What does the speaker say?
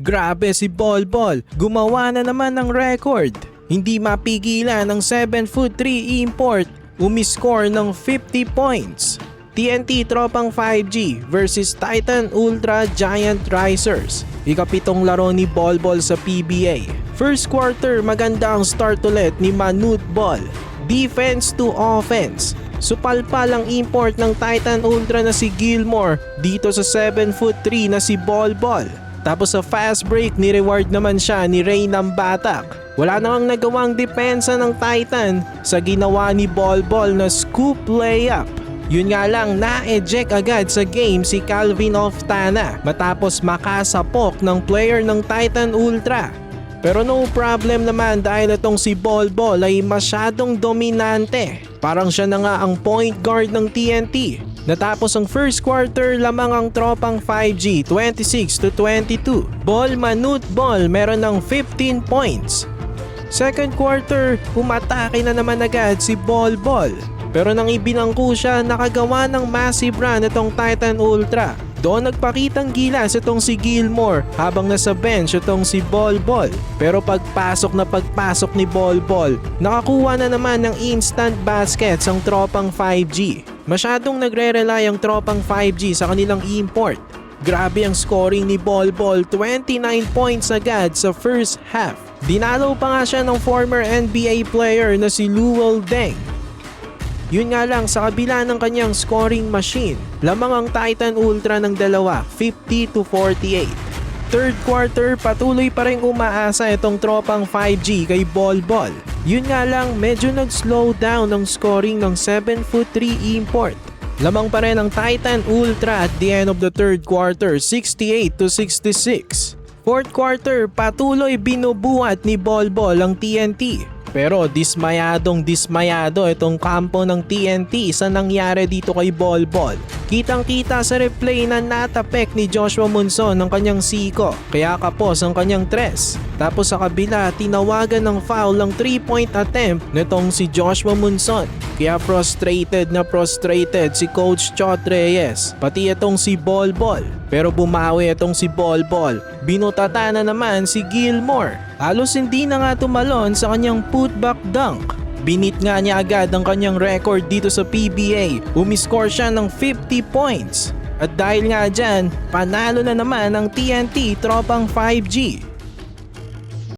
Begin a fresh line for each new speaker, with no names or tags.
Grabe si Bolbol, gumawa na naman ng record. Hindi mapigilan ng 7'3" import, umiscore ng 50 points. TNT Tropang 5G versus Titan Ultra Giant Risers. Ikapitong laro ni Bolbol sa PBA. First quarter, maganda ang start ulit ni Manute Bol. Defense to offense. Supalpal ang import ng Titan Ultra na si Gilmore dito sa 7'3" na si Bolbol. Tapos sa fast break, ni-reward naman siya ni Ray ng Batak. Wala namang nagawang depensa ng Titan sa ginawa ni Bolbol na scoop layup. Yun nga lang, na-eject agad sa game si Calvin Oftana matapos makasapok ng player ng Titan Ultra. Pero no problem naman dahil itong si Bolbol ay masyadong dominante. Parang siya na nga ang point guard ng TNT. Natapos ang first quarter, lamang ang Tropang 5G 26-22. Manute Bol meron ng 15 points. Second quarter, umatake na naman agad si Bolbol. Pero nang ibinangko siya, nakagawa ng massive run itong Titan Ultra. Doon nagpakitang gilas itong si Gilmore habang nasa bench itong si Bolbol. Pero pagpasok ni Bolbol, nakakuha na naman ng instant baskets ang Tropang 5G. Masyadong nagre-rely ang Tropang 5G sa kanilang import. Grabe ang scoring ni Bolbol, 29 points agad sa first half. Dinalo pa nga siya ng former NBA player na si Luol Deng. Yun nga lang, sa kabila ng kanyang scoring machine, lamang ang Titan Ultra ng dalawa, 50-48. Third quarter, patuloy pa rin umaasa itong Tropang 5G kay Bolbol. Yun nga lang, medyo nag-slow down ang scoring ng 7'3" import. Lamang pa rin ang Titan Ultra at the end of the third quarter, 68-66. Fourth quarter, patuloy binubuhat ni Bolbol ang TNT. Pero dismayado itong kampo ng TNT sa nangyari dito kay Bolbol. Kitang-kita sa replay na natapek ni Joshua Monson ng kanyang siko, kaya kapos ang kanyang tres. Tapos sa kabila, tinawagan ng foul ang 3-point attempt nitong si Joshua Monson. Kaya frustrated si Coach Chot Reyes, pati itong si Bolbol. Pero bumawi itong si Bolbol. Binutata na naman si Gilmore. Halos hindi na nga tumalon sa kanyang putback dunk. Binit nga niya agad ang kanyang record dito sa PBA. Umiscore siya ng 50 points. At dahil nga dyan, panalo na naman ang TNT Tropang 5G.